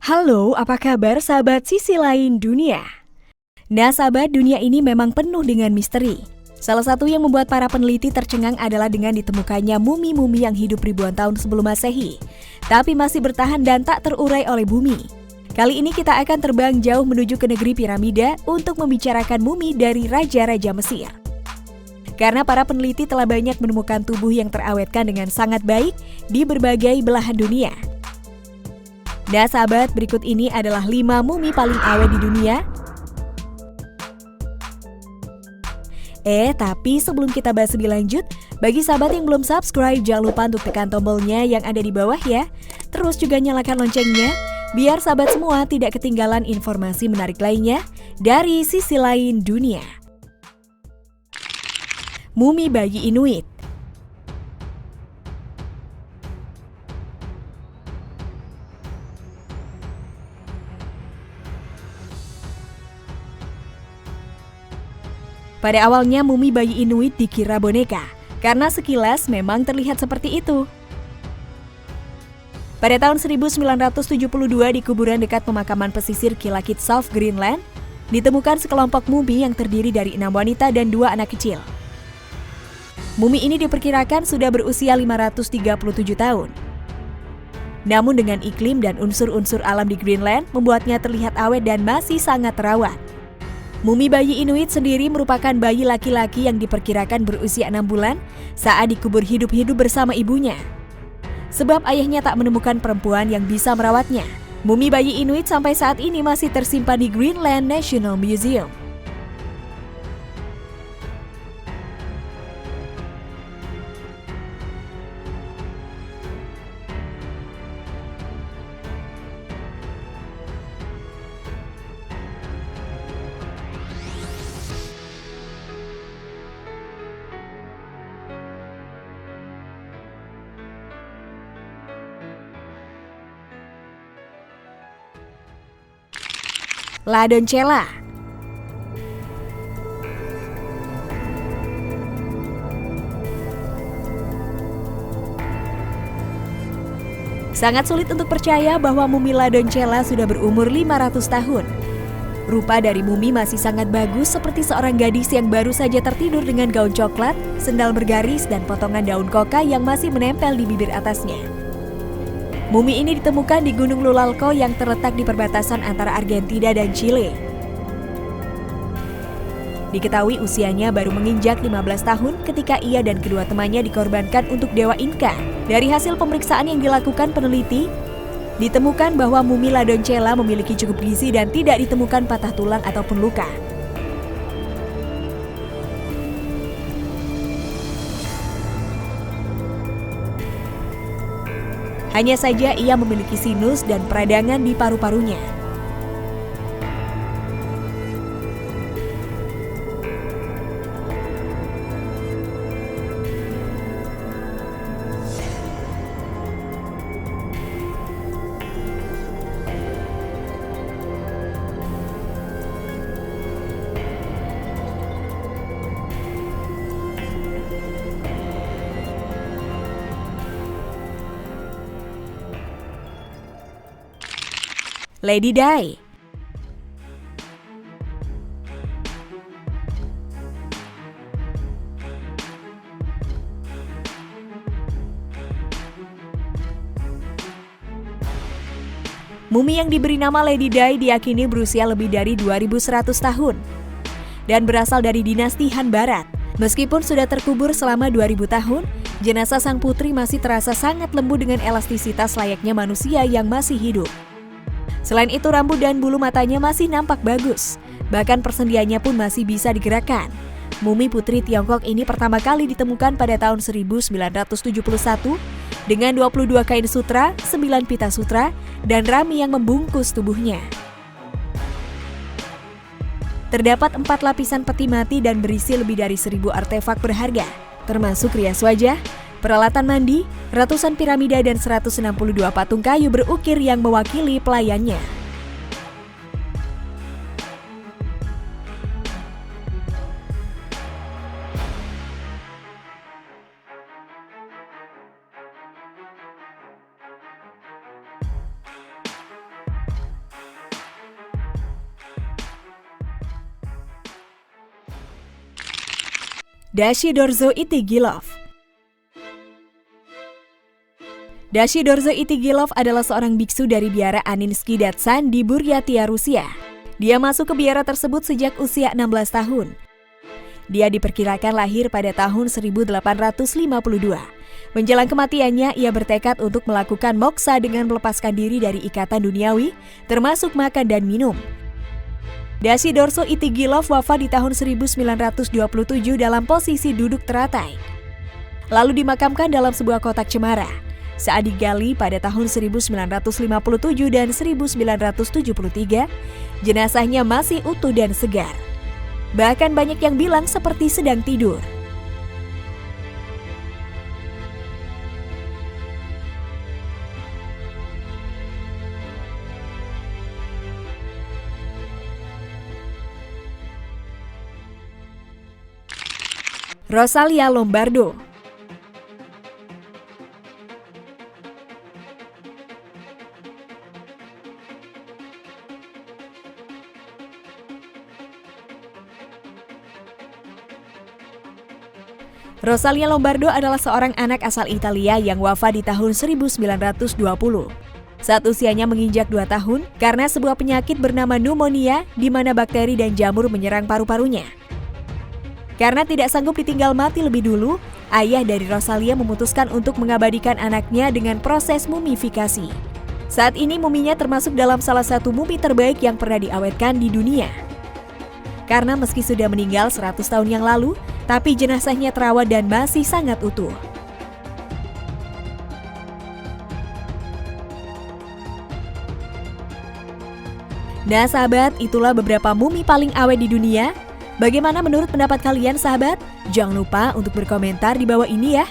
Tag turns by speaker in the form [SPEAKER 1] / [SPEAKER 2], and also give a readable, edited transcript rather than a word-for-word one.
[SPEAKER 1] Halo, apa kabar sahabat sisi lain dunia? Nah sahabat, dunia ini memang penuh dengan misteri. Salah satu yang membuat para peneliti tercengang adalah dengan ditemukannya mumi-mumi yang hidup ribuan tahun sebelum Masehi, tapi masih bertahan dan tak terurai oleh bumi. Kali ini kita akan terbang jauh menuju ke negeri piramida untuk membicarakan mumi dari Raja-Raja Mesir. Karena para peneliti telah banyak menemukan tubuh yang terawetkan dengan sangat baik di berbagai belahan dunia. Nah sahabat, berikut ini adalah 5 mumi paling awet di dunia. Tapi sebelum kita bahas lebih lanjut, bagi sahabat yang belum subscribe, jangan lupa untuk tekan tombolnya yang ada di bawah ya. Terus juga nyalakan loncengnya, biar sahabat semua tidak ketinggalan informasi menarik lainnya dari sisi lain dunia. Mumi bayi Inuit. Pada awalnya mumi bayi Inuit dikira boneka, karena sekilas memang terlihat seperti itu. Pada tahun 1972 di kuburan dekat pemakaman pesisir Qilakitsoq, Greenland, ditemukan sekelompok mumi yang terdiri dari 6 wanita dan 2 anak kecil. Mumi ini diperkirakan sudah berusia 537 tahun. Namun dengan iklim dan unsur-unsur alam di Greenland membuatnya terlihat awet dan masih sangat terawat. Mumi bayi Inuit sendiri merupakan bayi laki-laki yang diperkirakan berusia 6 bulan saat dikubur hidup-hidup bersama ibunya. Sebab ayahnya tak menemukan perempuan yang bisa merawatnya, mumi bayi Inuit sampai saat ini masih tersimpan di Greenland National Museum. La Doncella. Sangat sulit untuk percaya bahwa mumi La Doncella sudah berumur 500 tahun. Rupa dari mumi masih sangat bagus seperti seorang gadis yang baru saja tertidur dengan gaun coklat, sendal bergaris, dan potongan daun koka yang masih menempel di bibir atasnya. Mumi ini ditemukan di Gunung Lulalco yang terletak di perbatasan antara Argentina dan Chile. Diketahui usianya baru menginjak 15 tahun ketika ia dan kedua temannya dikorbankan untuk Dewa Inca. Dari hasil pemeriksaan yang dilakukan peneliti, ditemukan bahwa mumi La Doncella memiliki cukup gizi dan tidak ditemukan patah tulang ataupun luka. Hanya saja ia memiliki sinus dan peradangan di paru-parunya. Lady Di. Mumi yang diberi nama Lady Di diyakini berusia lebih dari 2100 tahun dan berasal dari dinasti Han Barat. Meskipun sudah terkubur selama 2000 tahun, jenazah sang putri masih terasa sangat lembut dengan elastisitas layaknya manusia yang masih hidup. Selain itu, rambut dan bulu matanya masih nampak bagus. Bahkan persendiannya pun masih bisa digerakkan. Mumi putri Tiongkok ini pertama kali ditemukan pada tahun 1971 dengan 22 kain sutra, 9 pita sutra, dan rami yang membungkus tubuhnya. Terdapat 4 lapisan peti mati dan berisi lebih dari 1000 artefak berharga, termasuk rias wajah, peralatan mandi, ratusan piramida, dan 162 patung kayu berukir yang mewakili pelayannya. Dashi Dorzo Itigilov. Dashi Dorzo Itigilov adalah seorang biksu dari biara Aninsky Datsan di Buryatia, Rusia. Dia masuk ke biara tersebut sejak usia 16 tahun. Dia diperkirakan lahir pada tahun 1852. Menjelang kematiannya, ia bertekad untuk melakukan moksa dengan melepaskan diri dari ikatan duniawi, termasuk makan dan minum. Dashi Dorzo Itigilov wafat di tahun 1927 dalam posisi duduk teratai. Lalu dimakamkan dalam sebuah kotak cemara. Saat digali pada tahun 1957 dan 1973, jenazahnya masih utuh dan segar. Bahkan banyak yang bilang seperti sedang tidur. Rosalia Lombardo. Rosalia Lombardo adalah seorang anak asal Italia yang wafat di tahun 1920. Saat usianya menginjak 2 tahun karena sebuah penyakit bernama pneumonia di mana bakteri dan jamur menyerang paru-parunya. Karena tidak sanggup ditinggal mati lebih dulu, ayah dari Rosalia memutuskan untuk mengabadikan anaknya dengan proses mumifikasi. Saat ini muminya termasuk dalam salah satu mumi terbaik yang pernah diawetkan di dunia. Karena meski sudah meninggal 100 tahun yang lalu, tapi jenazahnya terawat dan masih sangat utuh. Nah sahabat, itulah beberapa mumi paling awet di dunia. Bagaimana menurut pendapat kalian sahabat? Jangan lupa untuk berkomentar di bawah ini ya.